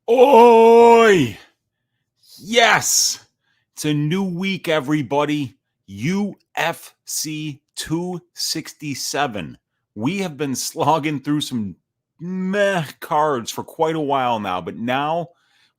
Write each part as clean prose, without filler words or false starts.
Oi! Yes! It's a new week, everybody. UFC 267. We have been slogging through some meh cards for quite a while now, but now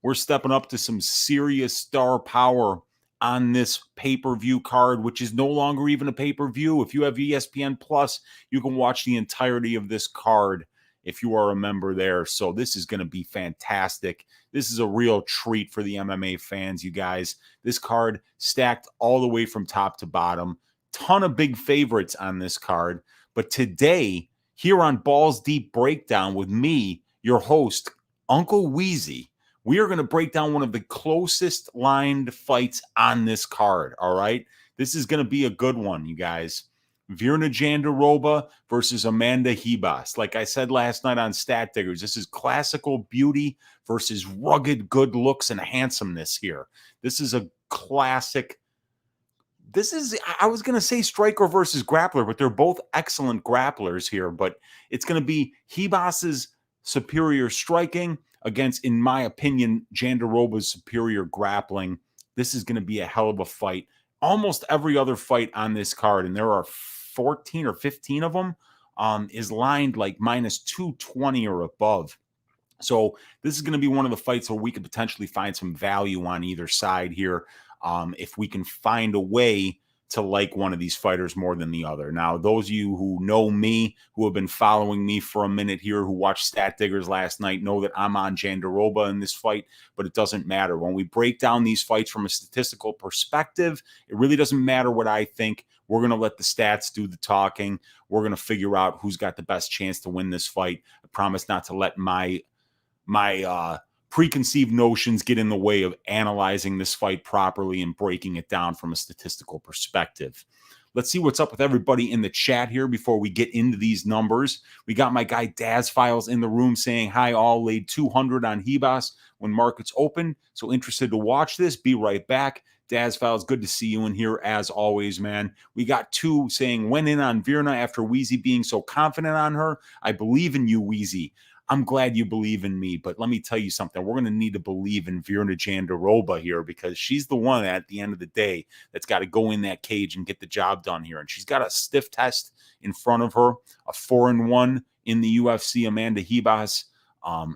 we're stepping up to some serious star power on this pay-per-view card, which is no longer even a pay-per-view. If you have ESPN Plus, you can watch the entirety of this card if you are a member there. So this is going to be fantastic. This is a real treat for the MMA fans, you guys. This card stacked all the way from top to bottom. Ton of big favorites on this card. But today, here on Balls Deep Breakdown with me, your host, Uncle Weezy, we are going to break down one of the closest lined fights on this card. All right. This is going to be a good one, you guys. Virna Jandiroba versus Amanda Ribas. Like I said last night on Stat Diggers, this is classical beauty versus rugged good looks and handsomeness here. This is a classic. This is, I was going to say striker versus grappler, but they're both excellent grapplers here. But it's going to be Ribas's superior striking against, in my opinion, Jandiroba's superior grappling. This is going to be a hell of a fight. Almost every other fight on this card, and there are 14 or 15 of them, is lined like minus 220 or above. So this is going to be one of the fights where we could potentially find some value on either side here, if we can find a way to like one of these fighters more than the other. Now, those of you who know me, who have been following me for a minute here, who watched Stat Diggers last night, know that I'm on Jandiroba in this fight, but it doesn't matter. When we break down these fights from a statistical perspective, it really doesn't matter what I think. We're going to let the stats do the talking. We're going to figure out who's got the best chance to win this fight. I promise not to let my preconceived notions get in the way of analyzing this fight properly and breaking it down from a statistical perspective. Let's see what's up with everybody in the chat here before we get into these numbers. We got my guy Daz Files in the room saying, hi, all, laid 200 on Ribas when markets open. So interested to watch this. Be right back. Daz Files, good to see you in here as always, man. We got two saying, went in on Virna after Weezy being so confident on her. I believe in you, Weezy. I'm glad you believe in me, but let me tell you something. We're going to need to believe in Virna Jandiroba here because she's the one at the end of the day that's got to go in that cage and get the job done here. And she's got a stiff test in front of her, a 4-1 in the UFC, Amanda Ribas.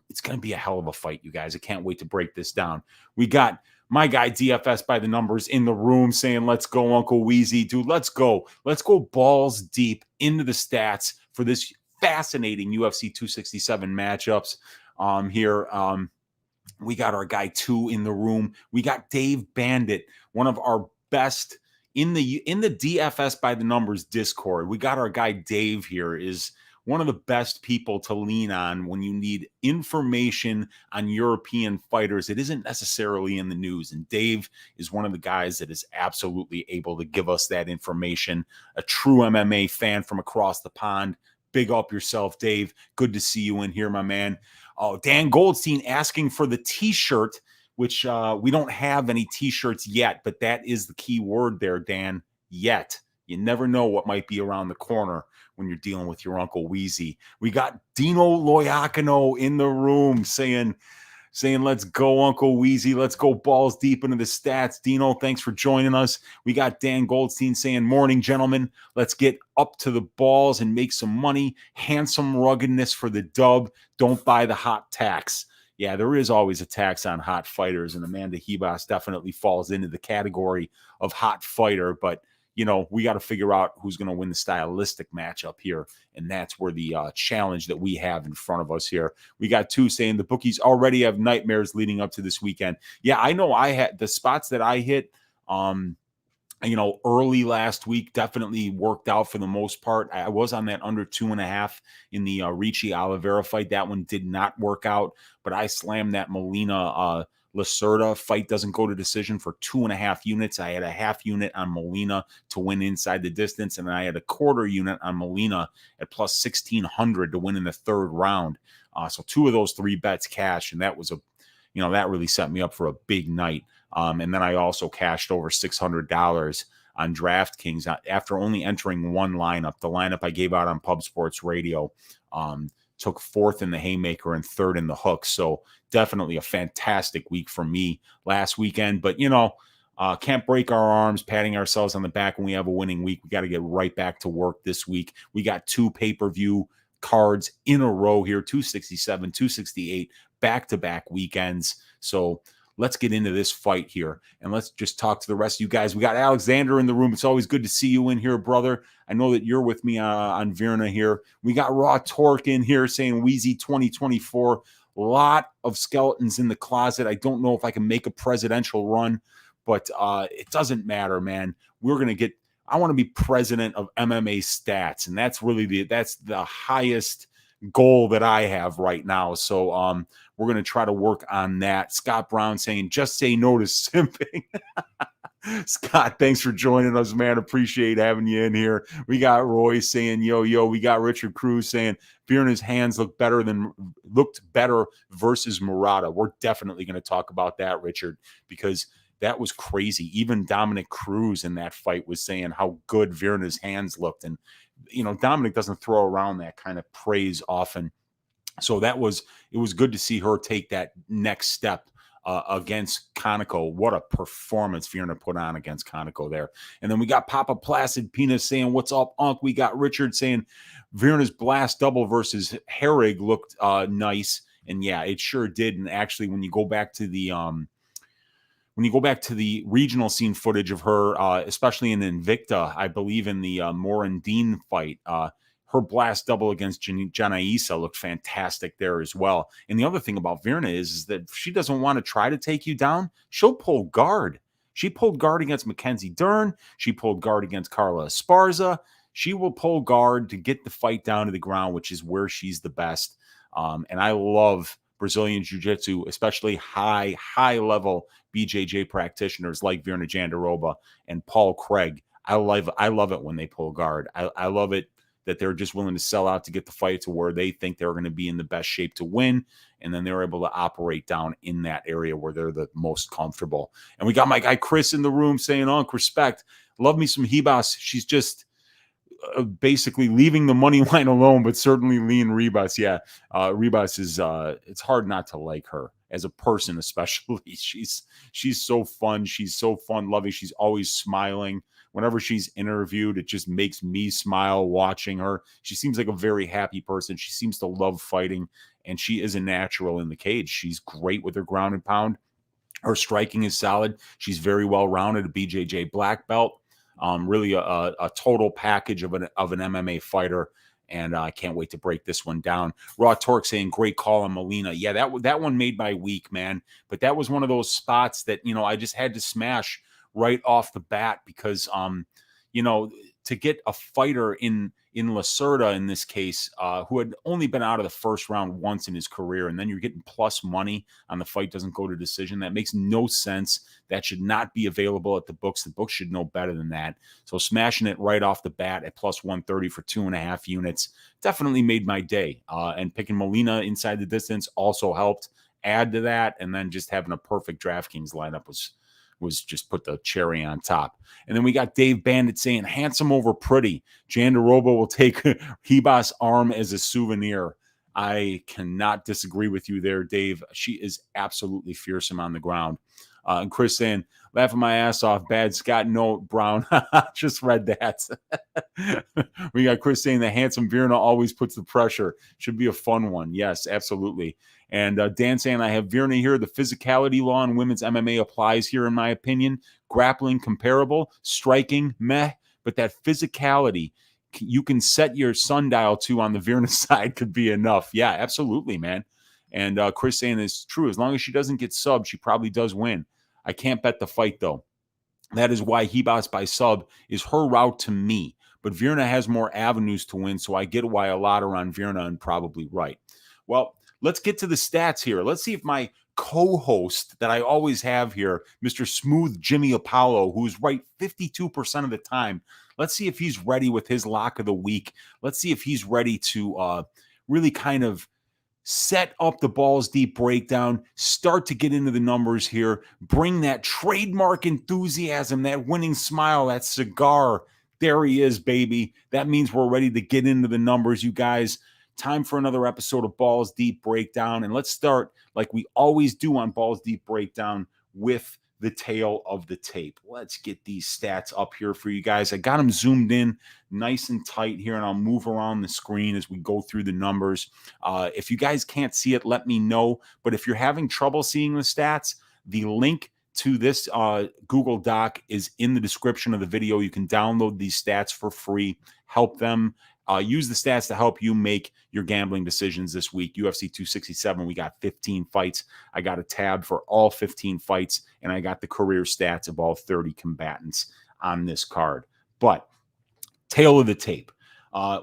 It's going to be a hell of a fight, you guys. I can't wait to break this down. We got my guy DFS by the numbers in the room saying, let's go, Uncle Weezy. Dude, let's go. Let's go balls deep into the stats for this fascinating UFC 267 matchups here. We got our guy 2 in the room. We got Dave Bandit, one of our best in the DFS by the numbers Discord. We got our guy Dave here, is one of the best people to lean on when you need information on European fighters. It isn't necessarily in the news. And Dave is one of the guys that is absolutely able to give us that information. A true MMA fan from across the pond. Big up yourself, Dave. Good to see you in here, my man. Oh, Dan Goldstein asking for the T-shirt, which we don't have any T-shirts yet, but that is the key word there, Dan. Yet. You never know what might be around the corner when you're dealing with your Uncle Weezy. We got Dino Loiacano in the room saying, let's go, Uncle Weezy. Let's go balls deep into the stats. Dino, thanks for joining us. We got Dan Goldstein saying, morning, gentlemen. Let's get up to the balls and make some money. Handsome ruggedness for the dub. Don't buy the hot tax. Yeah, there is always a tax on hot fighters, and Amanda Ribas definitely falls into the category of hot fighter, but you know, we got to figure out who's going to win the stylistic matchup here. And that's where the challenge that we have in front of us here. We got 2 saying the bookies already have nightmares leading up to this weekend. Yeah, I know I had the spots that I hit, early last week definitely worked out for the most part. I was on that under 2.5 in the Ricci Oliveira fight. That one did not work out, but I slammed that Molina Lacerda fight doesn't go to decision for 2.5 units. I had a half unit on Molina to win inside the distance, and I had a quarter unit on Molina at plus 1,600 to win in the third round. So 2 of those 3 bets cashed, and that was that really set me up for a big night. And then I also cashed over $600 on DraftKings after only entering one lineup, the lineup I gave out on Pub Sports Radio. took 4th in the haymaker and 3rd in the hook. So definitely a fantastic week for me last weekend. But, can't break our arms patting ourselves on the back when we have a winning week. We got to get right back to work this week. We got 2 pay-per-view cards in a row here, 267, 268, back-to-back weekends. So let's get into this fight here, and let's just talk to the rest of you guys. We got Alexander in the room. It's always good to see you in here, brother. I know that you're with me on Virna here. We got Raw Torque in here saying Weezy 2024. A lot of skeletons in the closet. I don't know if I can make a presidential run, but it doesn't matter, man. I want to be president of MMA stats, and that's really that's the highest goal that I have right now. So we're going to try to work on that. Scott Brown saying, just say no to simping. Scott, thanks for joining us, man. Appreciate having you in here. We got Roy saying, yo. We got Richard Cruz saying, Virna's hands looked better versus Murata. We're definitely going to talk about that, Richard, because that was crazy. Even Dominic Cruz in that fight was saying how good Virna's hands looked. And, Dominic doesn't throw around that kind of praise often. So it was good to see her take that next step against Conoco. What a performance Virna put on against Conoco there. And then we got Papa Placid Penis saying, what's up, Unc? We got Richard saying Virna's blast double versus Herrig looked nice. And yeah, it sure did. And actually, when you go back to the regional scene footage of her, especially in Invicta, I believe in the Morin Dean fight, her blast double against Janaisa looked fantastic there as well. And the other thing about Virna is that if she doesn't want to try to take you down, she'll pull guard. She pulled guard against Mackenzie Dern. She pulled guard against Carla Esparza. She will pull guard to get the fight down to the ground, which is where she's the best. And I love Brazilian Jiu-Jitsu, especially high-level BJJ practitioners like Virna Jandiroba and Paul Craig. I love it when they pull guard. I love it that they're just willing to sell out to get the fight to where they think they're going to be in the best shape to win, and then they're able to operate down in that area where they're the most comfortable. And we got my guy Chris in the room saying, Unc, respect. Love me some Ribas. She's just basically leaving the money line alone, but certainly lean Ribas. Yeah, Ribas is it's hard not to like her as a person, especially. She's so fun. She's so fun loving. She's always smiling. Whenever she's interviewed, it just makes me smile watching her. She seems like a very happy person. She seems to love fighting, and she is a natural in the cage. She's great with her ground and pound. Her striking is solid. She's very well rounded, a BJJ black belt. Really a total package of an MMA fighter, and I can't wait to break this one down. Raw Torque saying, great call on Molina. Yeah, that one made my week, man. But that was one of those spots that, I just had to smash right off the bat because, to get a fighter in Lacerda in this case, who had only been out of the first round once in his career, and then you're getting plus money on the fight doesn't go to decision. That makes no sense. That should not be available at the books. The books should know better than that. So smashing it right off the bat at plus 130 for 2.5 units definitely made my day. And picking Molina inside the distance also helped add to that. And then just having a perfect DraftKings lineup was just put the cherry on top. And then we got Dave Bandit saying, handsome over pretty. Jandiroba will take Ribas' arm as a souvenir. I cannot disagree with you there, Dave. She is absolutely fearsome on the ground. And Chris saying, laughing my ass off. Bad Scott, no, Brown. Just read that. We got Chris saying the handsome Virna always puts the pressure. Should be a fun one. Yes, absolutely. And Dan saying, I have Virna here. The physicality law in women's MMA applies here, in my opinion. Grappling, comparable. Striking, meh. But that physicality you can set your sundial to on the Virna side could be enough. Yeah, absolutely, man. And Chris saying it's true. As long as she doesn't get subbed, she probably does win. I can't bet the fight, though. That is why Ribas by sub is her route to me. But Virna has more avenues to win, so I get why a lot are on Virna and probably right. Well, let's get to the stats here. Let's see if my co-host that I always have here, Mr. Smooth Jimmy Apollo, who's right 52% of the time, let's see if he's ready with his lock of the week. Let's see if he's ready to really kind of set up the balls deep breakdown, start to get into the numbers here, bring that trademark enthusiasm, that winning smile, that cigar. There he is, baby. That means we're ready to get into the numbers, you guys. time for another episode of Balls Deep Breakdown. And let's start like we always do on Balls Deep Breakdown with the tail of the tape. Let's get these stats up here for you guys. I got them zoomed in nice and tight here, and I'll move around the screen as we go through the numbers. If you guys can't see it, let me know. But if you're having trouble seeing the stats, the link to this Google Doc is in the description of the video. You can download these stats for free, help them. Use the stats to help you make your gambling decisions this week. UFC 267, we got 15 fights. I got a tab for all 15 fights, and I got the career stats of all 30 combatants on this card. But tail of the tape,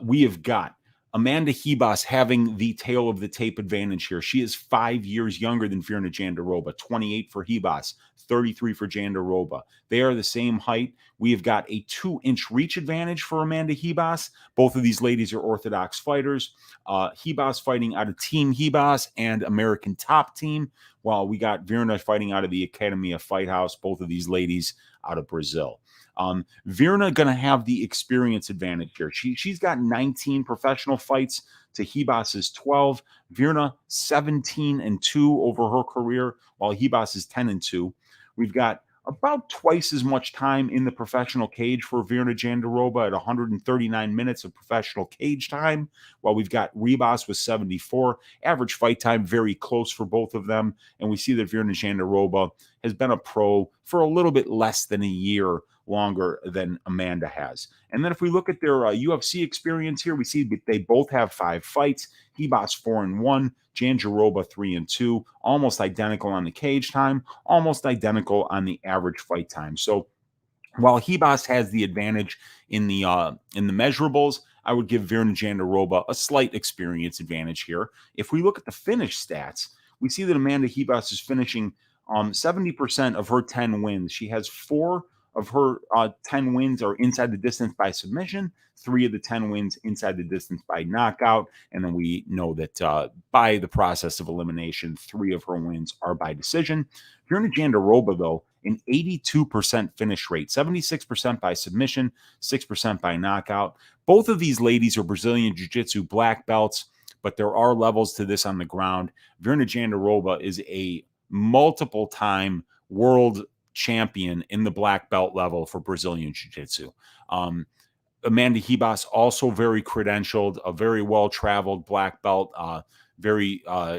we have got Amanda Ribas having the tail of the tape advantage here. She is 5 years younger than Virna Jandiroba, 28 for Ribas, 33 for Jandiroba. They are the same height. We have got a 2-inch reach advantage for Amanda Ribas. Both of these ladies are orthodox fighters. Ribas fighting out of Team Ribas and American Top Team, while we got Virna fighting out of the Academy of Fight House, both of these ladies out of Brazil. Virna going to have the experience advantage here. She's got 19 professional fights to Ribas's 12. Virna 17-2 over her career, while Ribas is 10-2. We've got about twice as much time in the professional cage for Virna Jandiroba at 139 minutes of professional cage time, while we've got Ribas with 74. Average fight time very close for both of them, and we see that Virna Jandiroba has been a pro for a little bit less than a year longer than Amanda has. And then if we look at their UFC experience here, we see that they both have 5 fights. Ribas 4-1, Jandiroba 3-2, almost identical on the cage time, almost identical on the average fight time. So while Ribas has the advantage in the measurables, I would give Virna Jandiroba a slight experience advantage here. If we look at the finish stats, we see that Amanda Ribas is finishing 70% of her 10 wins. She has 4 of her 10 wins are inside the distance by submission, 3 of the 10 wins inside the distance by knockout. And then we know that by the process of elimination, 3 of her wins are by decision. Virna Jandiroba, though, an 82% finish rate, 76% by submission, 6% by knockout. Both of these ladies are Brazilian Jiu-Jitsu black belts, but there are levels to this on the ground. Virna Jandiroba is a multiple-time world champion in the black belt level for Brazilian Jiu-Jitsu. Amanda Ribas also very credentialed, a very well-traveled black belt.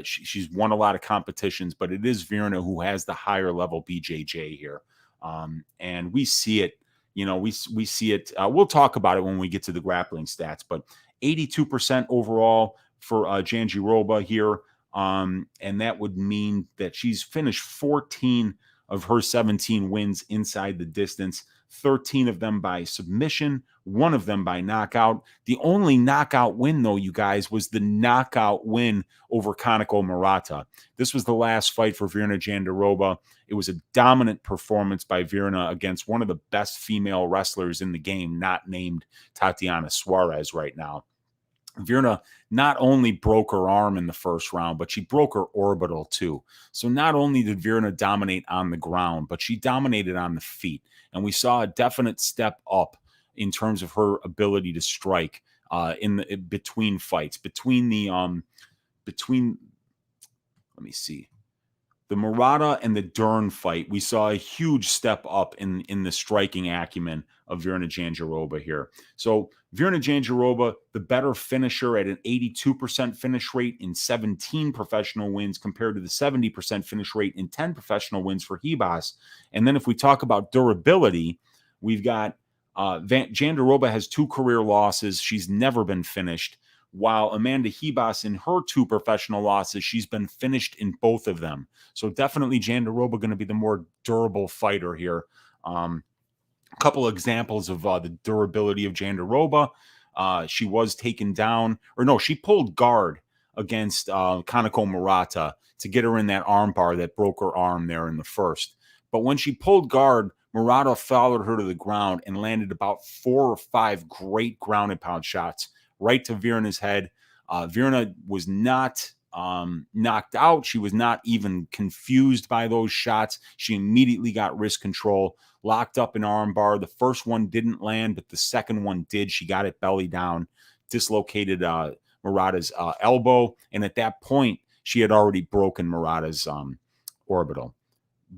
She's won a lot of competitions, but it is Virna who has the higher level BJJ here. And we see it, we see it. We'll talk about it when we get to the grappling stats, but 82% overall for Jandiroba here. And that would mean that she's finished 14 of her 17 wins inside the distance, 13 of them by submission, 1 of them by knockout. The only knockout win, though, you guys, was the knockout win over Kaneko Murata. This was the last fight for Virna Jandiroba. It was a dominant performance by Virna against one of the best female wrestlers in the game, not named Tatiana Suarez right now. Virna not only broke her arm in the first round, but she broke her orbital too. So not only did Virna dominate on the ground, but she dominated on the feet. And we saw a definite step up in terms of her ability to strike between fights. Let me see. The Murata and the Dern fight, we saw a huge step up in the striking acumen of Virna Jandiroba here. So Virna Jandiroba, the better finisher at an 82% finish rate in 17 professional wins compared to the 70% finish rate in 10 professional wins for Ribas. And then if we talk about durability, we've got Jandiroba has 2 career losses. She's never been finished. While Amanda Ribas, in her 2 professional losses, she's been finished in both of them. So definitely Jandiroba going to be the more durable fighter here. A couple of examples of the durability of Jandiroba. She was taken down, she pulled guard against Kaneko Murata to get her in that arm bar that broke her arm there in the first. But when she pulled guard, Murata followed her to the ground and landed about 4 or 5 great ground and pound shots right to Virna's head. Virna was not knocked out. She was not even confused by those shots. She immediately got wrist control, locked up an arm bar. The first one didn't land, but the second one did. She got it belly down, dislocated Murata's elbow. And at that point, she had already broken Murata's orbital.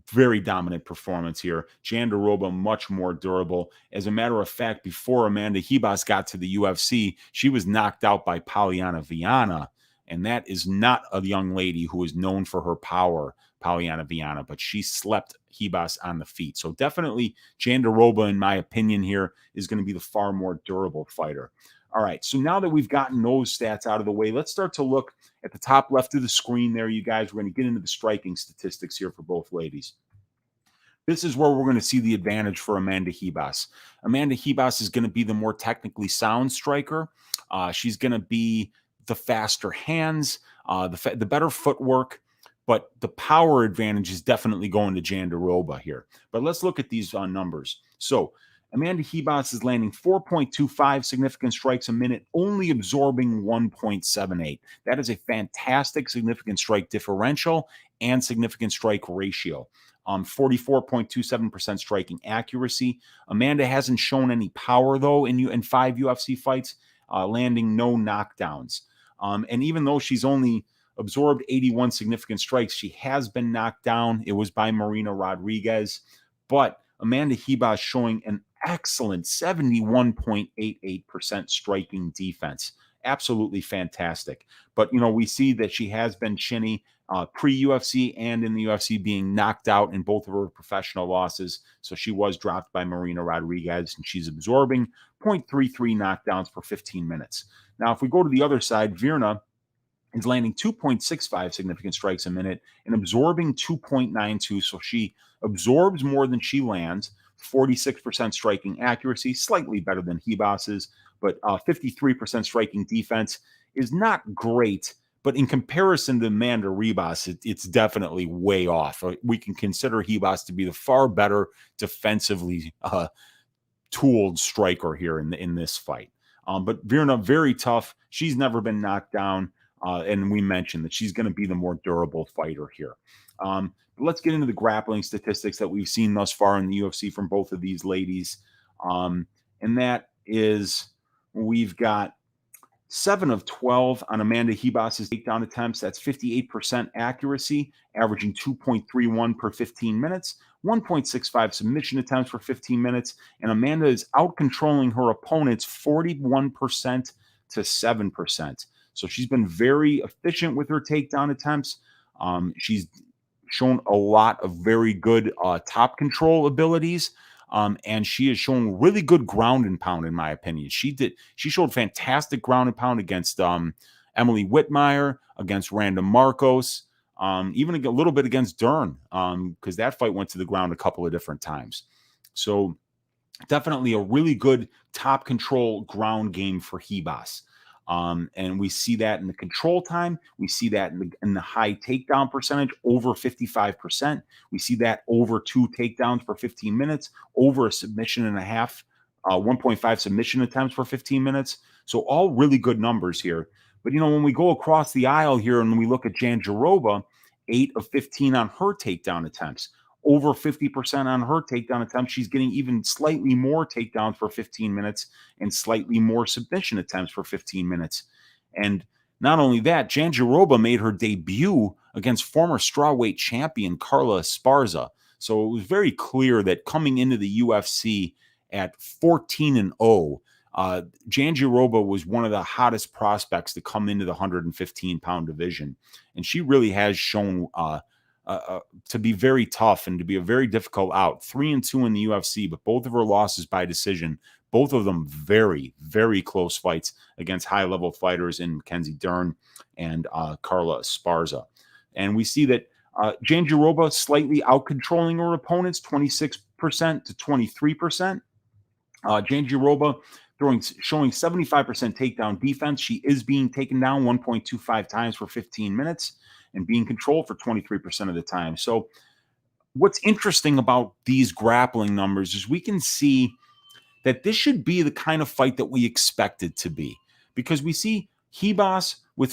Very dominant performance here. Jandiroba much more durable. As a matter of fact, before Amanda Ribas got to the UFC, she was knocked out by Polyana Viana, and that is not a young lady who is known for her power, Polyana Viana, but she slept Ribas on the feet. So definitely Jandiroba, in my opinion, here is going to be the far more durable fighter. All right, so now that we've gotten those stats out of the way, let's start to look at the top left of the screen there, you guys. We're going to get into the striking statistics here for both ladies. This is where we're going to see the advantage for Amanda Ribas. Amanda Ribas is going to be the more technically sound striker. She's going to be the faster hands, the better footwork, but the power advantage is definitely going to Jandiroba here. But let's look at these numbers. So Amanda Ribas is landing 4.25 significant strikes a minute, only absorbing 1.78. That is a fantastic significant strike differential and significant strike ratio. 44.27% striking accuracy. Amanda hasn't shown any power, though, in 5 UFC fights, landing no knockdowns. And even though she's only absorbed 81 significant strikes, she has been knocked down. It was by Marina Rodriguez. But Amanda Ribas showing an excellent 71.88% striking defense. Absolutely fantastic. But, we see that she has been chinny pre-UFC and in the UFC, being knocked out in both of her professional losses. So she was dropped by Marina Rodriguez, and she's absorbing 0.33 knockdowns per 15 minutes. Now, if we go to the other side, Virna is landing 2.65 significant strikes a minute and absorbing 2.92. So she absorbs more than she lands. 46% striking accuracy, slightly better than Ribas's, but 53% striking defense is not great. But in comparison to Amanda Ribas, it's definitely way off. We can consider Ribas to be the far better defensively tooled striker here in this fight. But Virna, very tough. She's never been knocked down. And we mentioned that she's going to be the more durable fighter here. Let's get into the grappling statistics that we've seen thus far in the UFC from both of these ladies. And that is, we've got 7 of 12 on Amanda Ribas's takedown attempts. That's 58% accuracy, averaging 2.31 per 15 minutes, 1.65 submission attempts for 15 minutes. And Amanda is out-controlling her opponents 41% to 7%. So she's been very efficient with her takedown attempts. She's shown a lot of very good top control abilities. And she has shown really good ground and pound, in my opinion. She showed fantastic ground and pound against Emily Whitmire, against Randa Marcos, even a little bit against Dern, because that fight went to the ground a couple of different times. So definitely a really good top control ground game for Ribas. And we see that in the control time. We see that in the high takedown percentage, over 55%. We see that over 2 takedowns for 15 minutes, over a submission and a half, 1.5 submission attempts for 15 minutes. So all really good numbers here. But, when we go across the aisle here and we look at Jandiroba, 8 of 15 on her takedown attempts. Over 50% on her takedown attempts. She's getting even slightly more takedowns for 15 minutes and slightly more submission attempts for 15 minutes. And not only that, Jandiroba made her debut against former strawweight champion Carla Esparza. So it was very clear that coming into the UFC at 14-0, Jandiroba was one of the hottest prospects to come into the 115-pound division. And she really has shown to be very tough and to be a very difficult out. 3-2 in the UFC, but both of her losses by decision. Both of them very, very close fights against high-level fighters in Mackenzie Dern and Carla Esparza. And we see that Jandiroba slightly out-controlling her opponents, 26% to 23%. Jandiroba showing 75% takedown defense. She is being taken down 1.25 times for 15 minutes. And being controlled for 23% of the time. So what's interesting about these grappling numbers is we can see that this should be the kind of fight that we expect it to be, because we see Ribas with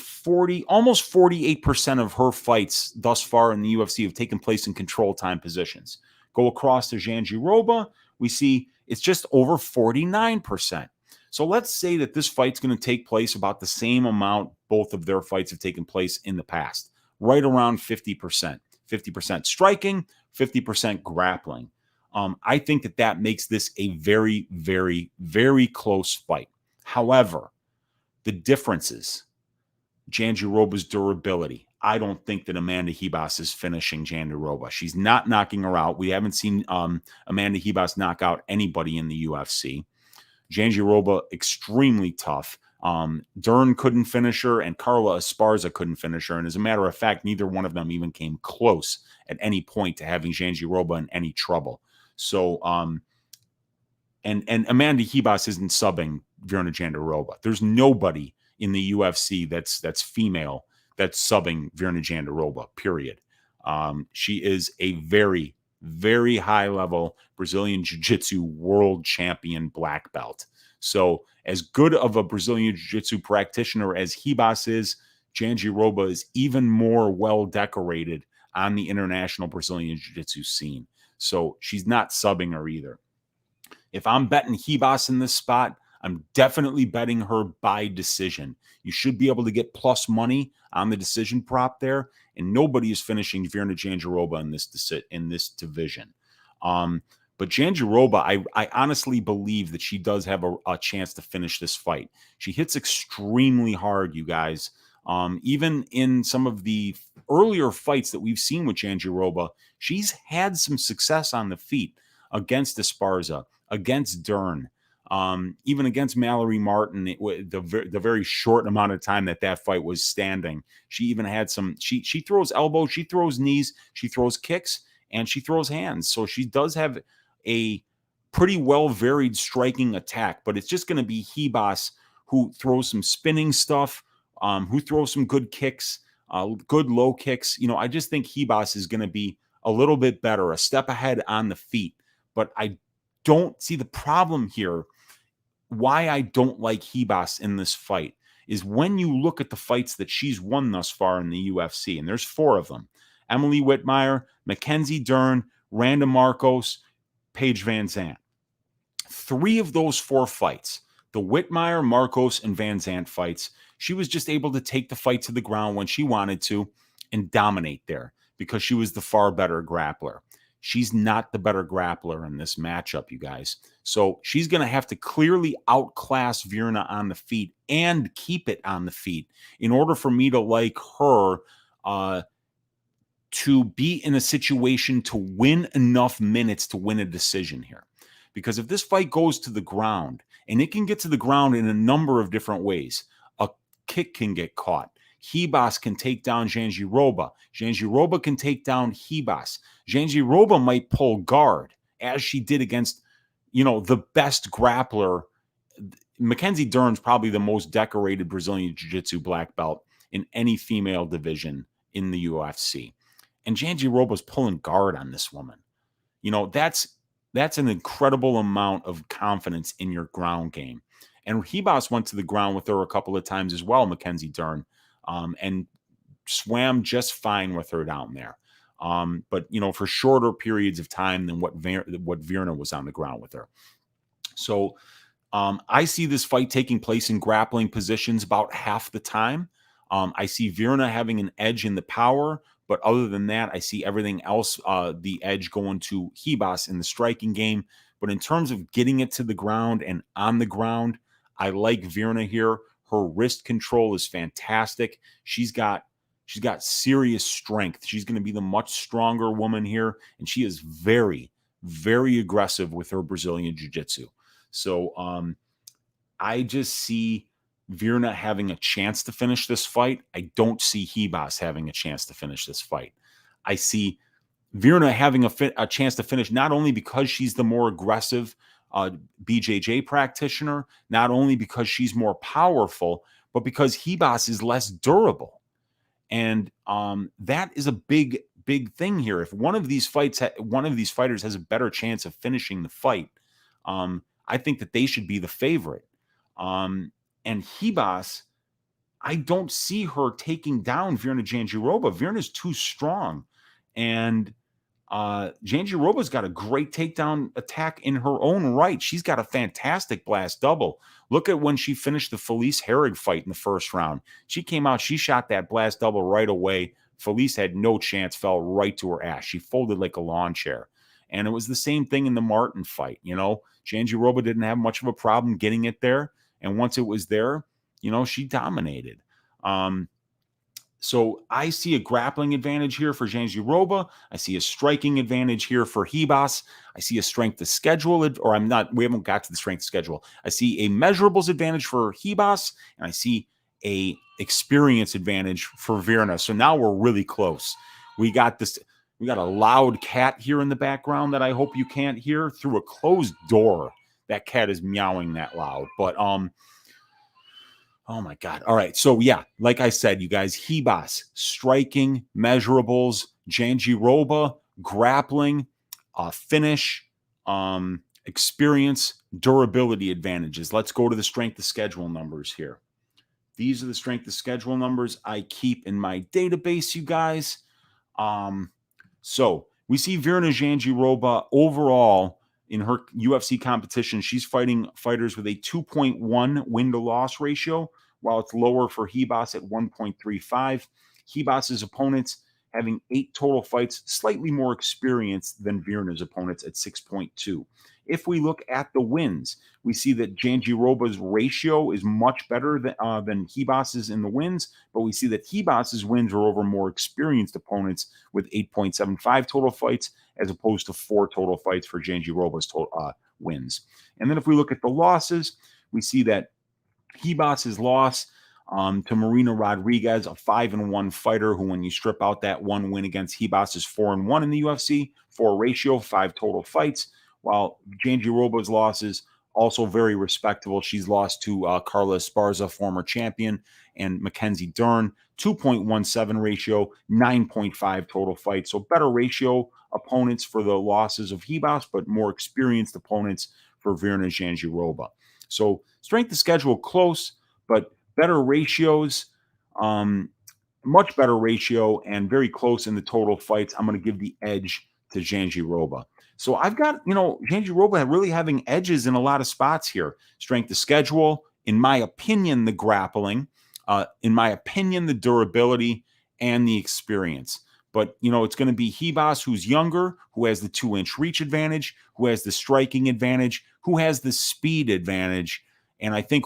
almost 48% of her fights thus far in the UFC have taken place in control time positions. Go across to Jandiroba, we see it's just over 49%. So let's say that this fight's going to take place about the same amount both of their fights have taken place in the past, right around 50%. 50% striking, 50% grappling. I think that makes this a very, very, very close fight. However, the differences, Jandiroba's durability. I don't think that Amanda Ribas is finishing Jandiroba. She's not knocking her out. We haven't seen Amanda Ribas knock out anybody in the UFC. Jandiroba, extremely tough. Dern couldn't finish her, and Carla Esparza couldn't finish her. And as a matter of fact, neither one of them even came close at any point to having Jandiroba in any trouble. So, and Amanda Ribas isn't subbing Virna Jandiroba. There's nobody in the UFC that's female that's subbing Virna Jandiroba, period. She is a very, very high level Brazilian Jiu-Jitsu world champion black belt. So as good of a Brazilian Jiu-Jitsu practitioner as Ribas is, Jandiroba is even more well decorated on the international Brazilian Jiu-Jitsu scene. So she's not subbing her either. If I'm betting Ribas in this spot, I'm definitely betting her by decision. You should be able to get plus money on the decision prop there, and nobody is finishing Virna Jandiroba in this division. But Jandiroba, I honestly believe that she does have a chance to finish this fight. She hits extremely hard, you guys. Even in some of the earlier fights that we've seen with Jandiroba, she's had some success on the feet against Esparza, against Dern, even against Mallory Martin, the very short amount of time that fight was standing. She even had some, she throws elbows, she throws knees, she throws kicks, and she throws hands. So she does have a pretty well varied striking attack, but it's just going to be Ribas who throws some spinning stuff, who throws some good kicks, good low kicks. You know, I just think Ribas is going to be a little bit better, a step ahead on the feet. But I don't see the problem here. Why I don't like Ribas in this fight is when you look at the fights that she's won thus far in the UFC, and there's 4 of them: Emily Whitmire, Mackenzie Dern, Randa Marcos, Paige Van Zandt. 3 of those 4 fights, the Whitmire, Marcos, and Van Zandt fights, she was just able to take the fight to the ground when she wanted to and dominate there because she was the far better grappler. She's not the better grappler in this matchup, you guys. So she's going to have to clearly outclass Virna on the feet and keep it on the feet in order for me to like her to be in a situation to win enough minutes to win a decision here. Because if this fight goes to the ground, and it can get to the ground in a number of different ways, a kick can get caught. Ribas can take down Jandiroba. Jandiroba can take down Ribas. Jandiroba might pull guard, as she did against, the best grappler. Mackenzie Dern's probably the most decorated Brazilian Jiu-Jitsu black belt in any female division in the UFC. And Jandiroba's pulling guard on this woman. That's an incredible amount of confidence in your ground game. And Ribas went to the ground with her a couple of times as well, Mackenzie Dern, and swam just fine with her down there. But for shorter periods of time than what Virna was on the ground with her. So I see this fight taking place in grappling positions about half the time. I see Virna having an edge in the power, but other than that, I see everything else, the edge going to Ribas in the striking game. But in terms of getting it to the ground and on the ground, I like Virna here. Her wrist control is fantastic. She's got serious strength. She's going to be the much stronger woman here, and she is very, very aggressive with her Brazilian Jiu-Jitsu. So I just see Virna having a chance to finish this fight. I don't see Ribas having a chance to finish this fight. I see Virna having a chance to finish not only because she's the more aggressive BJJ practitioner, not only because she's more powerful, but because Ribas is less durable. And that is a big, big thing here. If one of these fighters has a better chance of finishing the fight, I think that they should be the favorite. And Ribas, I don't see her taking down Virna Jandiroba. Virna's too strong. And Jandiroba's got a great takedown attack in her own right. She's got a fantastic blast double. Look at when she finished the Felice Herrig fight in the first round. She came out, she shot that blast double right away. Felice had no chance, fell right to her ass. She folded like a lawn chair. And it was the same thing in the Martin fight. Jandiroba didn't have much of a problem getting it there. And once it was there, she dominated. So I see a grappling advantage here for Jandiroba. I see a striking advantage here for Ribas. I see a strength of schedule, we haven't got to the strength of schedule. I see a measurables advantage for Ribas, and I see a experience advantage for Virna. So now we're really close. We got a loud cat here in the background that I hope you can't hear through a closed door. That cat is meowing that loud, but oh my God. All right. So yeah, like I said, you guys, Ribas, striking, measurables, Jandiroba, grappling, finish, experience, durability advantages. Let's go to the strength of schedule numbers here. These are the strength of schedule numbers I keep in my database, you guys. So we see Virna Jandiroba overall in her UFC competition. She's fighting fighters with a 2.1 win to loss ratio, while it's lower for Ribas at 1.35. Ribas's opponents having 8 total fights, slightly more experienced than Virna's opponents at 6.2. If we look at the wins, we see that Jandiroba's ratio is much better than Ribas's in the wins, but we see that Ribas's wins are over more experienced opponents with 8.75 total fights as opposed to 4 total fights for Jandiroba's wins. And then if we look at the losses, we see that Ribas's loss to Marina Rodriguez, a 5-1 fighter who, when you strip out that one win against Ribas, is 4-1 in the UFC, 4 ratio, 5 total fights, while Jandiroba's losses also very respectable. She's lost to Carla Esparza, former champion, and Mackenzie Dern, 2.17 ratio, 9.5 total fights. So better ratio opponents for the losses of Ribas, but more experienced opponents for Virna Jandiroba. So strength of schedule close, but better ratios, much better ratio, and very close in the total fights. I'm going to give the edge to Jandiroba. So I've got, Jandiroba really having edges in a lot of spots here. Strength of schedule, in my opinion, the grappling, in my opinion, the durability and the experience. But, it's going to be Ribas, who's younger, who has the 2-inch reach advantage, who has the striking advantage, who has the speed advantage. And I think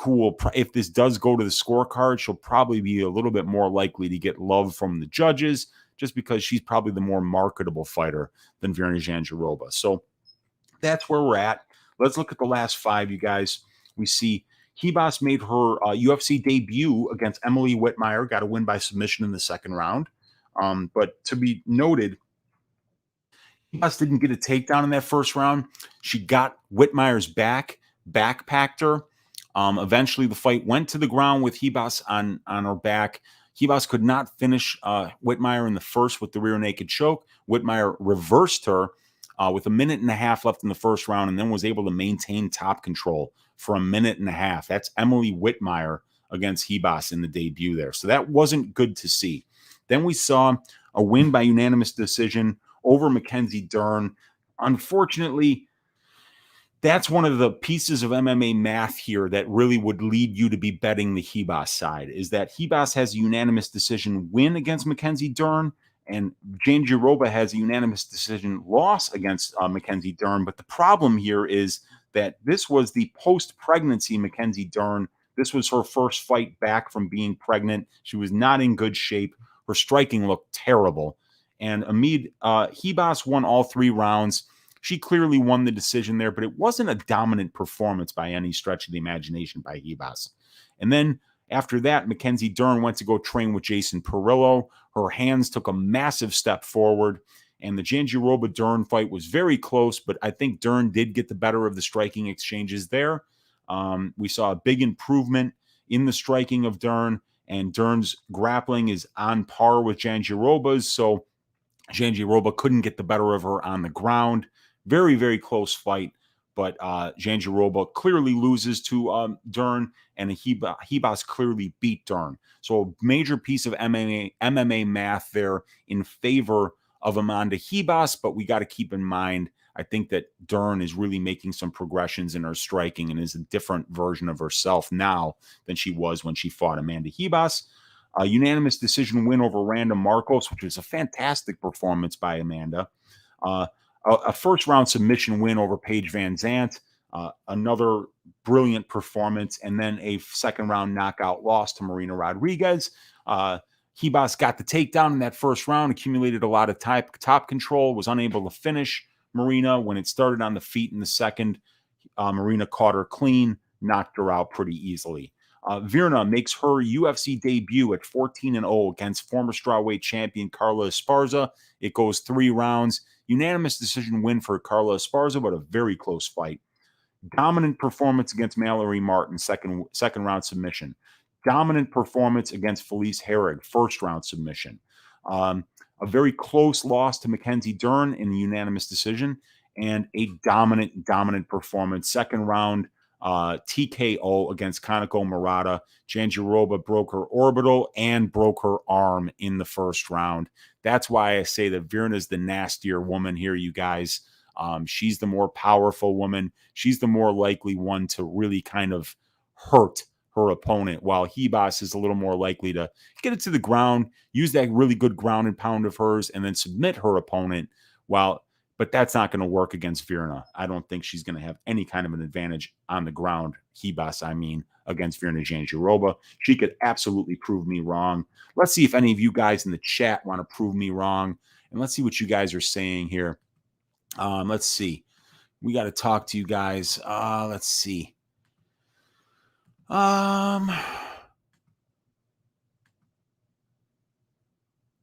if this does go to the scorecard, she'll probably be a little bit more likely to get love from the judges, just because she's probably the more marketable fighter than Virna Jandiroba. So that's where we're at. Let's look at the last 5, you guys. We see Ribas made her UFC debut against Emily Whitmire, got a win by submission in the second round. But to be noted, Ribas didn't get a takedown in that first round. She got Whitmire's backpacked her. Eventually, the fight went to the ground with Ribas on her back. Ribas could not finish Whitmire in the first with the rear naked choke. Whitmire reversed her with 1.5 minutes left in the first round, and then was able to maintain top control for 1.5 minutes. That's Emily Whitmire against Ribas in the debut there. So that wasn't good to see. Then we saw a win by unanimous decision over Mackenzie Dern. Unfortunately, that's one of the pieces of MMA math here that really would lead you to be betting the Ribas side, is that Ribas has a unanimous decision win against Mackenzie Dern, and Jandiroba has a unanimous decision loss against Mackenzie Dern. But the problem here is that this was the post-pregnancy Mackenzie Dern. This was her first fight back from being pregnant. She was not in good shape. Her striking looked terrible. And Ribas won all 3 rounds. She clearly won the decision there, but it wasn't a dominant performance by any stretch of the imagination by Ribas. And then after that, Mackenzie Dern went to go train with Jason Perillo. Her hands took a massive step forward, and the Jandiroba Dern fight was very close, but I think Dern did get the better of the striking exchanges there. We saw a big improvement in the striking of Dern, and Dern's grappling is on par with Jandiroba's, so Jandiroba couldn't get the better of her on the ground. Very, very close fight, but Jandiroba clearly loses to Dern, and Ribas clearly beat Dern. So a major piece of MMA math there in favor of Amanda Ribas, but we got to keep in mind, I think that Dern is really making some progressions in her striking and is a different version of herself now than she was when she fought Amanda Ribas. A unanimous decision win over Randa Marcos, which was a fantastic performance by Amanda. Uh, a first round submission win over Paige Van Zant. Another brilliant performance, and then a second round knockout loss to Marina Rodriguez. Ribas got the takedown in that first round, accumulated a lot of top control, was unable to finish Marina when it started on the feet in the second. Marina caught her clean, knocked her out pretty easily. Virna makes her UFC debut at 14-0 against former strawweight champion Carla Esparza. It goes 3 rounds. Unanimous decision win for Carla Esparza, but a very close fight. Dominant performance against Mallory Martin, second round submission. Dominant performance against Felice Herrig, first round submission. A very close loss to Mackenzie Dern in the unanimous decision, and a dominant performance. Second round TKO against Kaneko Murata. Jandiroba broke her orbital and broke her arm in the first round. That's why I say that Virna is the nastier woman here, you guys. She's the more powerful woman. She's the more likely one to really kind of hurt her opponent, while Ribas is a little more likely to get it to the ground, use that really good ground and pound of hers, and then submit her opponent. But that's not going to work against Virna. I don't think she's going to have any kind of an advantage on the ground, Ribas, against Virna Jandiroba. She could absolutely prove me wrong. Let's see if any of you guys in the chat want to prove me wrong, and let's see what you guys are saying here. Let's see. We got to talk to you guys. Let's see.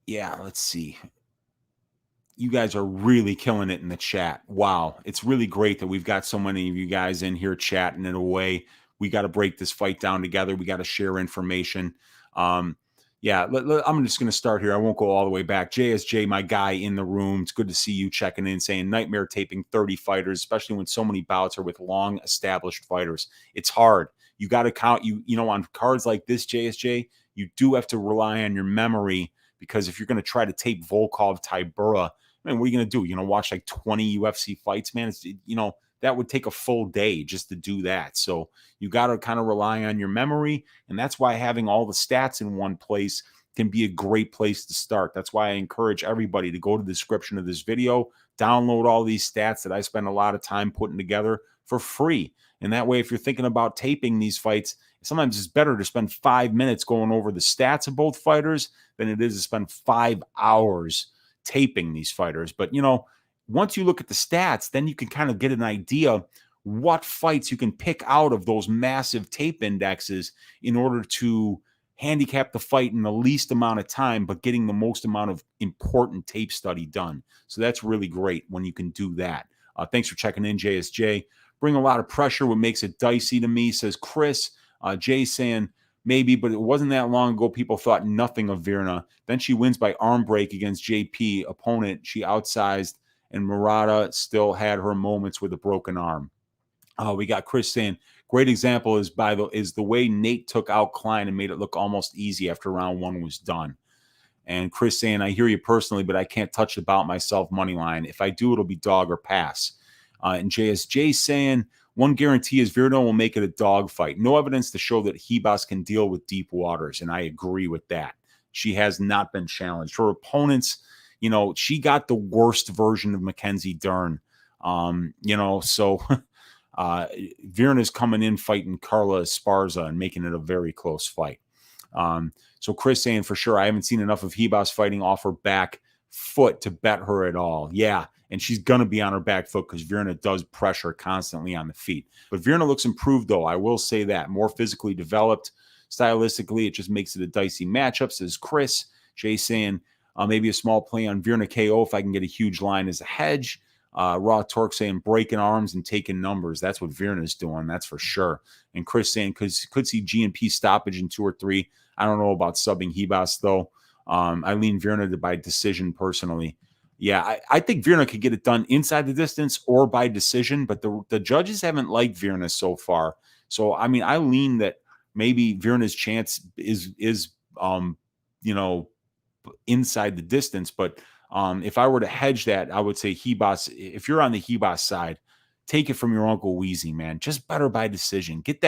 Yeah, let's see. You guys are really killing it in the chat. Wow. It's really great that we've got so many of you guys in here chatting in a way. We got to break this fight down together. We got to share information. Yeah, I'm just going to start here. I won't go all the way back. JSJ, my guy in the room. It's good to see you checking in, saying nightmare taping 30 fighters, especially when so many bouts are with long established fighters. It's hard. You got to count, on cards like this, JSJ, you do have to rely on your memory, because if you're going to try to tape Volkov, Tybura, man, what are you going to do? Watch like 20 UFC fights, man. That would take a full day just to do that. So you got to kind of rely on your memory. And that's why having all the stats in one place can be a great place to start. That's why I encourage everybody to go to the description of this video, download all these stats that I spend a lot of time putting together for free. And that way, if you're thinking about taping these fights, sometimes it's better to spend 5 minutes going over the stats of both fighters than it is to spend 5 hours taping these fighters. But, once you look at the stats, then you can kind of get an idea what fights you can pick out of those massive tape indexes in order to handicap the fight in the least amount of time, but getting the most amount of important tape study done. So that's really great when you can do that. Thanks for checking in, JSJ. Bring a lot of pressure, what makes it dicey to me, says Chris. Jay saying, maybe, but it wasn't that long ago people thought nothing of Virna. Then she wins by arm break against JP. Opponent she outsized, and Murata still had her moments with a broken arm. We got Chris saying, great example is the way Nate took out Klein and made it look almost easy after round 1 was done. And Chris saying, I hear you personally, but I can't touch the bout myself money line. If I do, it'll be dog or pass. And JSJ saying, one guarantee is Virna will make it a dog fight. No evidence to show that Ribas can deal with deep waters, and I agree with that. She has not been challenged. Her opponents, she got the worst version of Mackenzie Dern. So Virna's coming in fighting Carla Esparza and making it a very close fight. So Chris saying, for sure, I haven't seen enough of Ribas fighting off her back foot to bet her at all. Yeah, and she's going to be on her back foot because Virna does pressure constantly on the feet. But Virna looks improved, though. I will say that. More physically developed. Stylistically, it just makes it a dicey matchup, says Chris. Jay saying, maybe a small play on Virna KO if I can get a huge line as a hedge. Raw Torque saying breaking arms and taking numbers. That's what Virna's doing. That's for sure. And Chris saying could see G&P stoppage in 2 or 3. I don't know about subbing Ribas, though. I lean Virna by decision personally. Yeah, I think Virna could get it done inside the distance or by decision, but the judges haven't liked Virna so far. So, I lean that maybe Virna's chance is inside the distance, but If I were to hedge that, I would say Ribas, if you're on the Ribas side, take it from your Uncle Weezy, man. Just better by decision. Get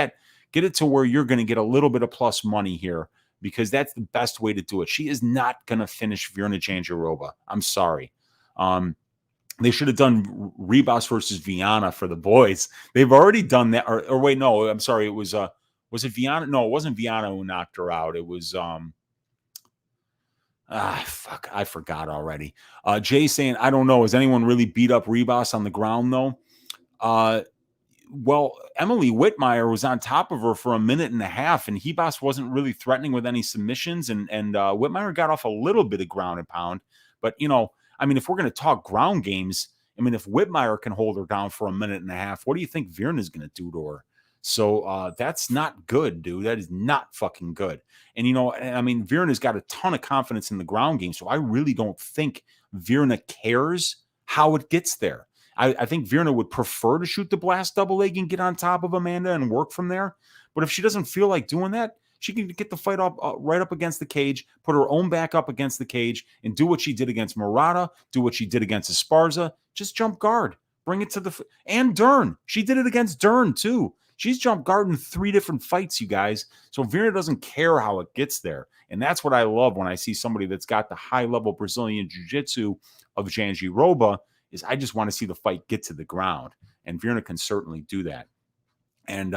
it to where you're going to get a little bit of plus money here, because that's the best way to do it. She is not going to finish Virna Jandiroba. I'm sorry. They should have done Ribas versus Viana for the boys. They've already done that. Or wait, no, I'm sorry. It was it Viana? No, it wasn't Viana who knocked her out. It was fuck, I forgot already. Jay saying, I don't know. Has anyone really beat up Ribas on the ground though? Well, Emily Whitmire was on top of her for a minute and a half, and Ribas wasn't really threatening with any submissions, and Whitmire got off a little bit of ground and pound. But, I mean, if we're going to talk ground games, I mean, if Whitmire can hold her down for a minute and a half, what do you think Virna is going to do to her? So that's not good, dude. That is not fucking good. And, I mean, Virna's got a ton of confidence in the ground game, so I really don't think Virna cares how it gets there. I think Virna would prefer to shoot the blast double leg and get on top of Amanda and work from there. But if she doesn't feel like doing that, she can get the fight up right up against the cage, put her own back up against the cage, and do what she did against Murata, do what she did against Esparza. Just jump guard, bring it to the and Dern. She did it against Dern too. She's jump guard in 3 different fights, you guys. So Virna doesn't care how it gets there, and that's what I love when I see somebody that's got the high level Brazilian jiu-jitsu of Jandiroba. Is I just want to see the fight get to the ground, and Virna can certainly do that. And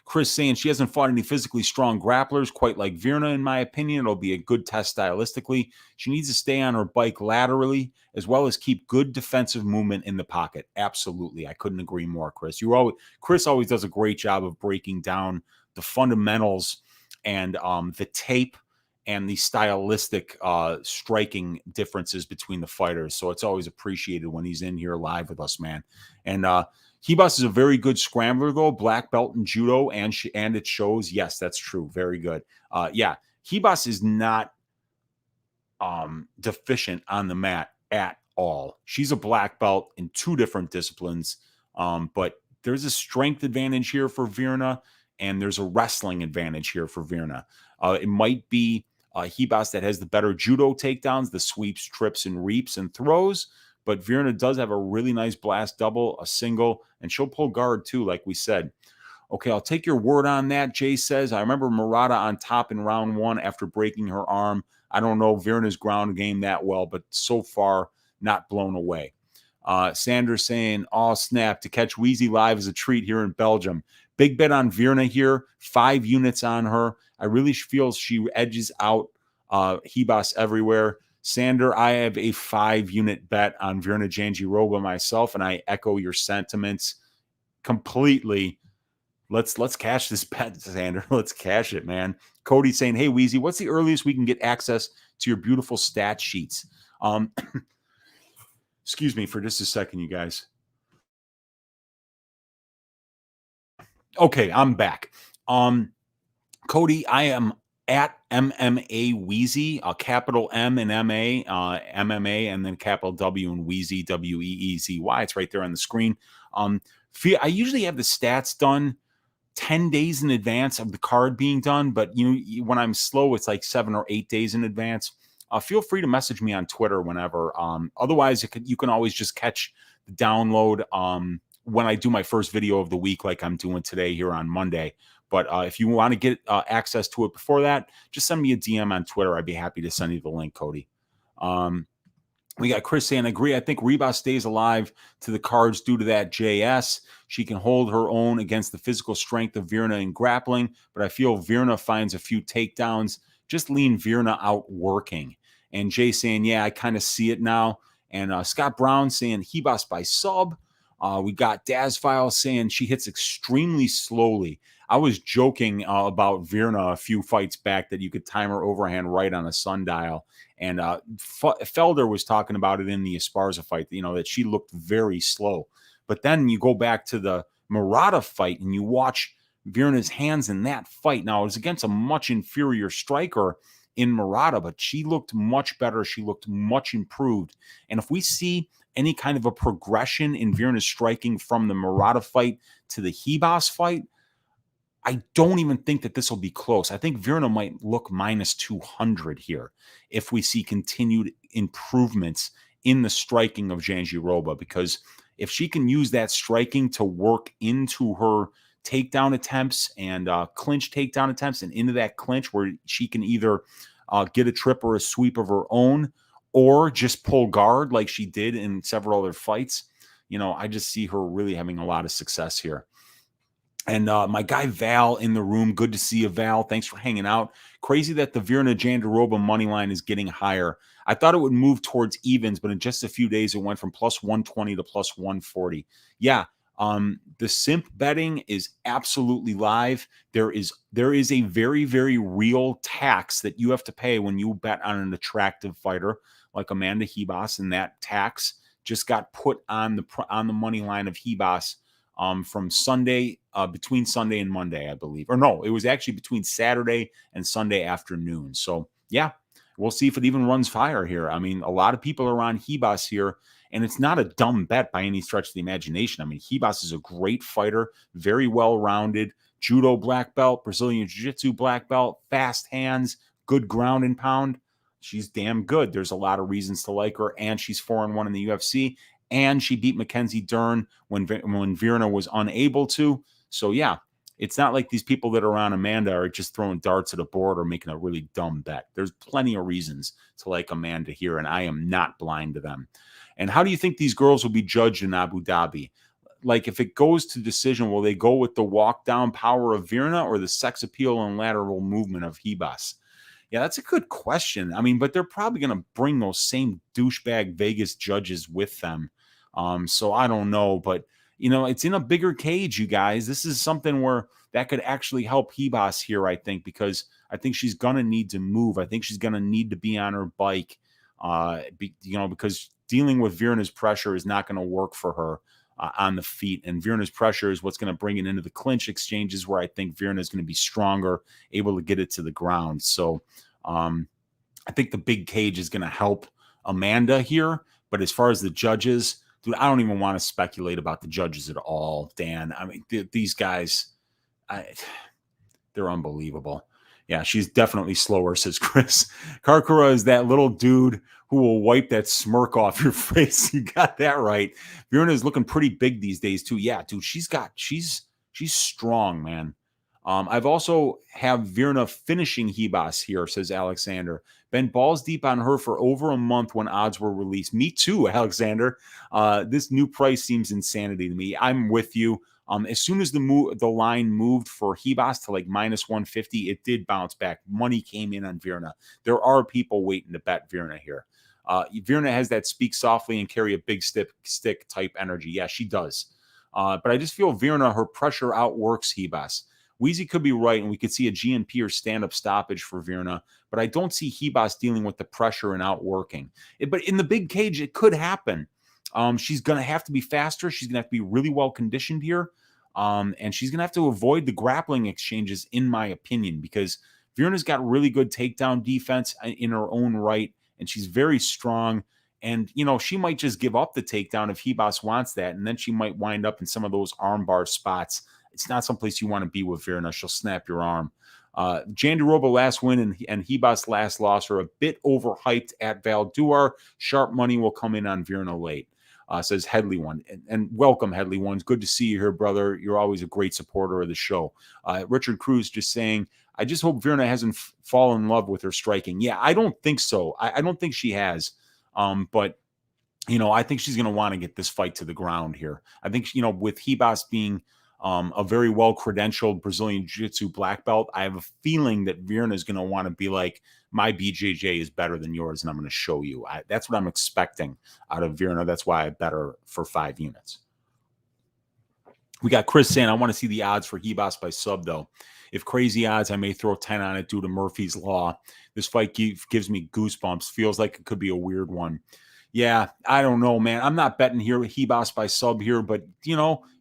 Chris saying she hasn't fought any physically strong grapplers quite like Virna, in my opinion. It'll be a good test stylistically. She needs to stay on her bike laterally, as well as keep good defensive movement in the pocket. Absolutely. I couldn't agree more, Chris. Chris always does a great job of breaking down the fundamentals and the tape and the stylistic striking differences between the fighters. So it's always appreciated when he's in here live with us, man. And Ribas is a very good scrambler, though. Black belt in judo, and it shows. Yes, that's true. Very good. Yeah, Ribas is not deficient on the mat at all. She's a black belt in 2 different disciplines, but there's a strength advantage here for Virna, and there's a wrestling advantage here for Virna. It might be Ribas that has the better judo takedowns, the sweeps, trips, and reaps and throws. But Virna does have a really nice blast double, a single, and she'll pull guard too, like we said. Okay, I'll take your word on that, Jay says. I remember Murata on top in round 1 after breaking her arm. I don't know Virna's ground game that well, but so far, not blown away. Sanders saying, oh, snap, to catch Weezy live is a treat here in Belgium. Big bet on Virna here, 5 units on her. I really feel she edges out Ribas everywhere. Sander, I have a 5-unit bet on Virna Jandiroba myself, and I echo your sentiments completely. Let's cash this bet, Sander. Let's cash it, man. Cody saying, hey, Weezy, what's the earliest we can get access to your beautiful stat sheets? Excuse me for just a second, you guys. Okay, I'm back. Cody, I am at MMA Weezy, capital M and MA, MMA, and then capital W and Weezy, Weezy. It's right there on the screen. I usually have the stats done 10 days in advance of the card being done, but when I'm slow, it's like 7 or 8 days in advance. Feel free to message me on Twitter whenever. Otherwise, you can always just catch the download when I do my first video of the week, like I'm doing today here on Monday. But if you want to get access to it before that, just send me a DM on Twitter. I'd be happy to send you the link, Cody. We got Chris saying, agree. I think Ribas stays alive to the cards due to that JS. She can hold her own against the physical strength of Virna in grappling, but I feel Virna finds a few takedowns. Just lean Virna out working. And Jay saying, yeah, I kind of see it now. And Scott Brown saying, Ribas by sub. We got Daz File saying she hits extremely slowly. I was joking about Virna a few fights back that you could time her overhand right on a sundial. And Felder was talking about it in the Esparza fight, that she looked very slow. But then you go back to the Murata fight and you watch Virna's hands in that fight. Now, it was against a much inferior striker in Murata, but she looked much better. She looked much improved. And if we see any kind of a progression in Virna's striking from the Murata fight to the Ribas fight, I don't even think that this will be close. I think Virna might look minus 200 here if we see continued improvements in the striking of Jandiroba, because if she can use that striking to work into her takedown attempts and clinch takedown attempts and into that clinch where she can either get a trip or a sweep of her own or just pull guard like she did in several other fights, I just see her really having a lot of success here. And my guy Val in the room. Good to see you, Val. Thanks for hanging out. Crazy that the Virna Jandiroba money line is getting higher. I thought it would move towards evens, but in just a few days, it went from plus 120 to plus 140. Yeah, the simp betting is absolutely live. There is a very, very real tax that you have to pay when you bet on an attractive fighter like Amanda Ribas, and that tax just got put on the money line of Ribas from Sunday, between Sunday and Monday, I believe. Or no, it was actually between Saturday and Sunday afternoon. So yeah, we'll see if it even runs fire here. I mean, a lot of people are on Ribas here, and it's not a dumb bet by any stretch of the imagination. I mean, Ribas is a great fighter, very well-rounded, judo black belt, Brazilian jiu-jitsu black belt, fast hands, good ground and pound. She's damn good. There's a lot of reasons to like her, and she's 4-1 in the UFC. And she beat Mackenzie Dern when Virna was unable to. So, yeah, it's not like these people that are on Amanda are just throwing darts at a board or making a really dumb bet. There's plenty of reasons to like Amanda here, and I am not blind to them. And how do you think these girls will be judged in Abu Dhabi? Like, if it goes to decision, will they go with the walk-down power of Virna or the sex appeal and lateral movement of Ribas? Yeah, that's a good question. I mean, but they're probably going to bring those same douchebag Vegas judges with them. So I don't know, but it's in a bigger cage, you guys. This is something where that could actually help Ribas here, I think, because I think she's going to need to move. I think she's going to need to be on her bike, because dealing with Virna's pressure is not going to work for her on the feet. And Virna's pressure is what's going to bring it into the clinch exchanges where I think Virna is going to be stronger, able to get it to the ground. So I think the big cage is going to help Amanda here. But as far as the judges, dude, I don't even want to speculate about the judges at all, Dan. I mean, these guys, they're unbelievable. Yeah, she's definitely slower, says Chris. Karkura is that little dude who will wipe that smirk off your face. You got that right. Virna is looking pretty big these days, too. Yeah, dude, she's strong, man. I've also have Virna finishing Ribas here, says Alexander. Been balls deep on her for over a month when odds were released. Me too, Alexander. This new price seems insanity to me. I'm with you. As soon as the line moved for Ribas to like minus 150, it did bounce back. Money came in on Virna. There are people waiting to bet Virna here. Virna has that speak softly and carry a big stick type energy. Yeah, she does. But I just feel Virna, her pressure outworks Ribas. Weezy could be right, and we could see a GMP or stand-up stoppage for Virna, but I don't see Ribas dealing with the pressure and outworking. But in the big cage, it could happen. She's going to have to be faster. She's going to have to be really well-conditioned here, and she's going to have to avoid the grappling exchanges, in my opinion, because Virna's got really good takedown defense in her own right, and she's very strong. And, she might just give up the takedown if Ribas wants that, and then she might wind up in some of those armbar spots. It's not someplace you want to be with Virna. She'll snap your arm. Jandiroba last win and Ribas last loss are a bit overhyped at Val Duar. Sharp money will come in on Virna late, says Headley One. And welcome, Headley One. It's good to see you here, brother. You're always a great supporter of the show. Richard Cruz just saying, I just hope Virna hasn't fallen in love with her striking. Yeah, I don't think so. I don't think she has. But I think she's going to want to get this fight to the ground here. I think, with Ribas being a very well-credentialed Brazilian Jiu-Jitsu black belt, I have a feeling that Virna is going to want to be like, my BJJ is better than yours, and I'm going to show you. That's what I'm expecting out of Virna. That's why I bet her for 5 units. We got Chris saying, I want to see the odds for Ribas by sub, though. If crazy odds, I may throw 10 on it due to Murphy's Law. This fight gives me goosebumps. Feels like it could be a weird one. Yeah, I don't know, man. I'm not betting here Ribas by sub here, but,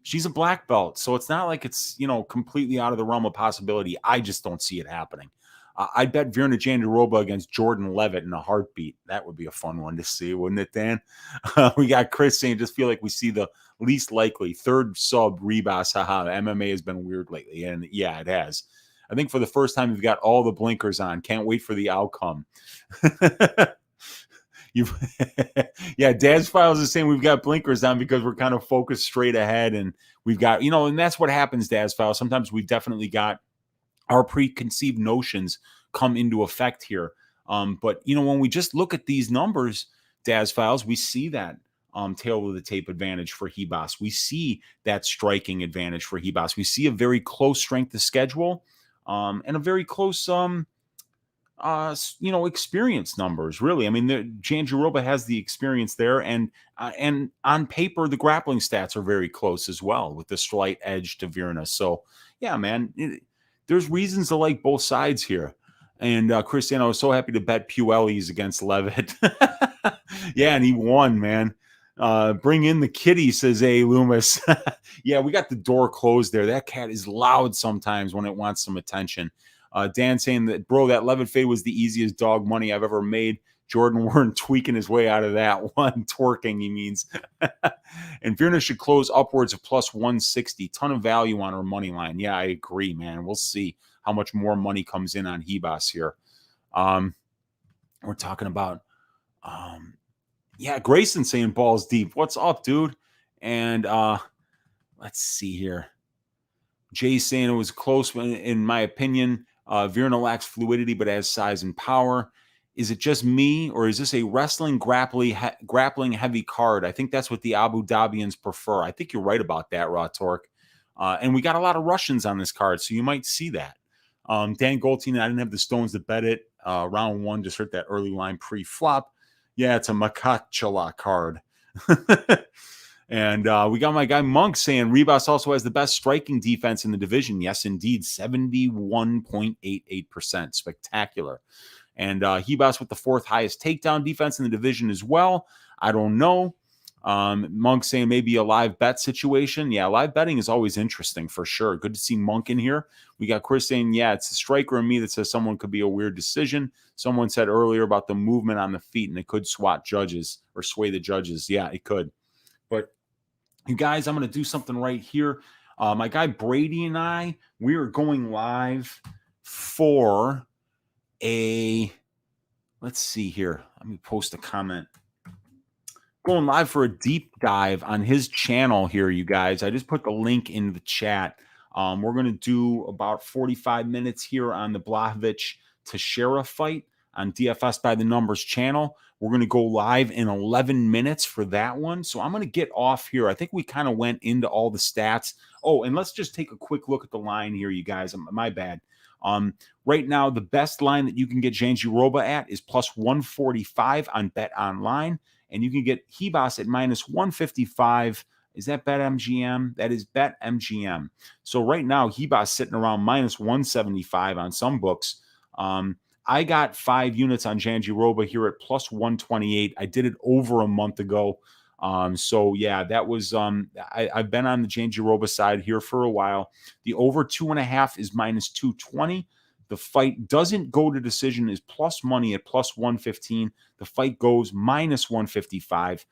she's a black belt. So it's not like it's, completely out of the realm of possibility. I just don't see it happening. I'd bet Virna Jandiroba against Jordan Levitt in a heartbeat. That would be a fun one to see, wouldn't it, Dan? We got Chris saying, just feel like we see the least likely third sub Ribas. Haha, the MMA has been weird lately. And yeah, it has. I think for the first time, we've got all the blinkers on. Can't wait for the outcome. You, yeah, Dad's Files is saying we've got blinkers on because we're kind of focused straight ahead, and we've got, and that's what happens, Dad's Files. Sometimes we've definitely got our preconceived notions come into effect here. But when we just look at these numbers, Daz Files, we see that tail of the tape advantage for Ribas. We see that striking advantage for Ribas. We see a very close strength of schedule, and a very close experience numbers, really. I mean, Jandiroba has the experience there, and on paper, the grappling stats are very close as well, with the slight edge to Virna. So, yeah, man, there's reasons to like both sides here. And Cristiano, I was so happy to bet Puellis against Levitt. Yeah, and he won, man. Bring in the kitty, says A. Loomis. Yeah, we got the door closed there. That cat is loud sometimes when it wants some attention. Dan saying that, bro, that Levitt fade was the easiest dog money I've ever made. Jordan Warren tweaking his way out of that one. Twerking, he means. And Virna should close upwards of plus 160. Ton of value on her money line. Yeah, I agree, man. We'll see how much more money comes in on Ribas here. We're talking about, Grayson saying balls deep. What's up, dude? And let's see here. Jay saying it was close, in my opinion. Virna lacks fluidity but has size and power. Is it just me, or is this a wrestling grappling heavy card? I think that's what the Abu Dhabians prefer. I think you're right about that, Raw Torque. And we got a lot of Russians on this card, so you might see that. Dan Goldstein, I didn't have the stones to bet it. Round one, just hurt that early line pre-flop. Yeah, it's a Makachala card. And we got my guy Monk saying Ribas also has the best striking defense in the division. Yes, indeed, 71.88%. Spectacular. And Ribas with the fourth highest takedown defense in the division as well. I don't know. Monk saying maybe a live bet situation. Yeah, live betting is always interesting for sure. Good to see Monk in here. We got Chris saying, yeah, it's a striker in me that says someone could be a weird decision. Someone said earlier about the movement on the feet, and it could sway the judges. Yeah, it could. But you guys, I'm going to do something right here. My guy Brady and I, we are going live for let's see here. Let me post a comment. Going live for a deep dive on his channel here, you guys. I just put the link in the chat. We're going to do about 45 minutes here on the Blachowicz-Teixeira fight on DFS by the Numbers channel. We're going to go live in 11 minutes for that one. So I'm going to get off here. I think we kind of went into all the stats. Oh, and let's just take a quick look at the line here, you guys. My bad. Right now, the best line that you can get Jandiroba at is plus 145 on Bet Online. And you can get Ribas at minus 155. Is that BetMGM? That is BetMGM. So right now, Ribas sitting around minus 175 on some books. I got 5 units on Jandiroba here at plus 128. I did it over a month ago. So yeah, that was I've been on the Jandiroba side here for a while. The over 2.5 is minus 220. The fight doesn't go to decision is plus money at plus 115. The fight goes minus 155.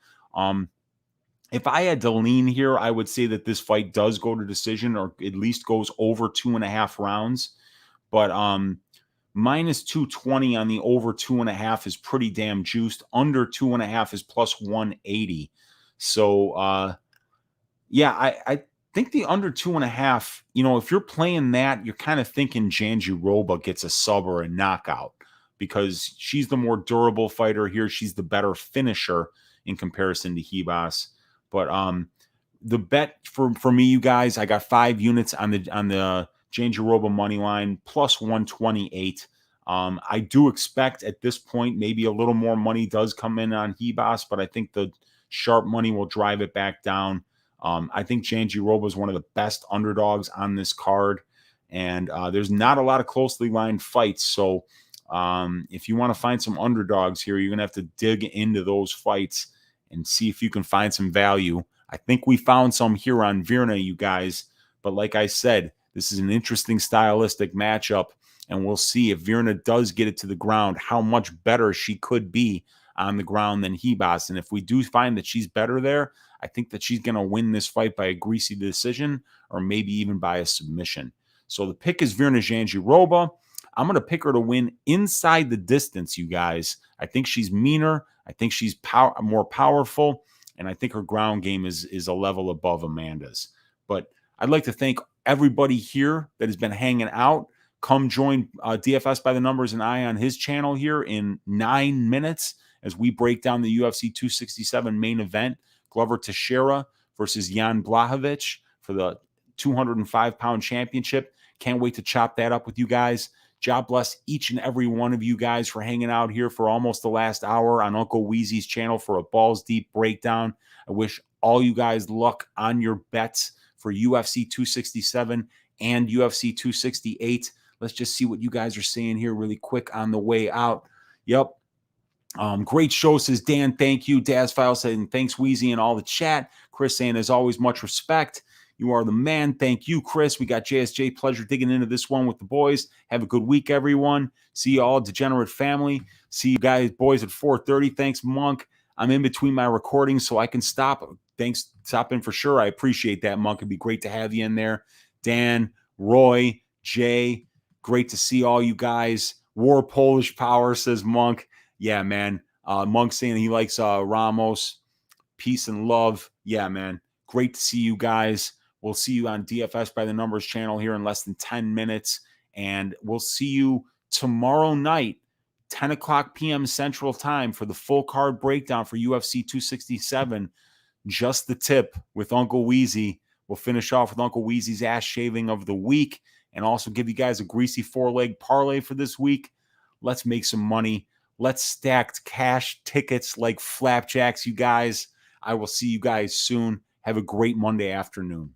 If I had to lean here, I would say that this fight does go to decision, or at least goes over 2.5 rounds. But minus 220 on the over 2.5 is pretty damn juiced. Under 2.5 is plus 180. So yeah, I think the under 2.5, if you're playing that, you're kind of thinking Jandiroba gets a sub or a knockout, because she's the more durable fighter here. She's the better finisher in comparison to Ribas. But the bet for me, you guys, I got 5 units on the Jandiroba money line, plus 128. I do expect at this point maybe a little more money does come in on Ribas, but I think the sharp money will drive it back down. I think Jandiroba is one of the best underdogs on this card, and there's not a lot of closely lined fights. So if you want to find some underdogs here, you're going to have to dig into those fights and see if you can find some value. I think we found some here on Virna, you guys. But like I said, this is an interesting stylistic matchup, and we'll see if Virna does get it to the ground, how much better she could be on the ground than Ribas. And if we do find that she's better there, I think that she's going to win this fight by a greasy decision, or maybe even by a submission. So the pick is Virna Jandiroba. I'm going to pick her to win inside the distance, you guys. I think she's meaner. I think she's more powerful. And I think her ground game is a level above Amanda's. But I'd like to thank everybody here that has been hanging out. Come join DFS by the Numbers and I on his channel here in 9 minutes as we break down the UFC 267 main event. Glover Teixeira versus Jan Blachowicz for the 205-pound championship. Can't wait to chop that up with you guys. God bless each and every one of you guys for hanging out here for almost the last hour on Uncle Weezy's channel for a balls deep breakdown. I wish all you guys luck on your bets for UFC 267 and UFC 268. Let's just see what you guys are saying here really quick on the way out. Yep. Great show, says Dan. Thank you. Daz File saying thanks, Weezy, and all the chat. Chris saying, as always, much respect. You are the man. Thank you, Chris. We got JSJ. Pleasure digging into this one with the boys. Have a good week, everyone. See you all, Degenerate family. See you guys, boys, at 4:30. Thanks, Monk. I'm in between my recordings, so I can stop. Thanks, stop in for sure. I appreciate that, Monk. It'd be great to have you in there. Dan, Roy, Jay, great to see all you guys. War Polish Power, says Monk. Yeah, man. Monk saying he likes Ramos. Peace and love. Yeah, man. Great to see you guys. We'll see you on DFS by the Numbers channel here in less than 10 minutes. And we'll see you tomorrow night, 10 o'clock p.m. Central Time for the full card breakdown for UFC 267. Just the tip with Uncle Weezy. We'll finish off with Uncle Weezy's ass shaving of the week and also give you guys a greasy 4-leg parlay for this week. Let's make some money. Let's stack cash tickets like flapjacks, you guys. I will see you guys soon. Have a great Monday afternoon.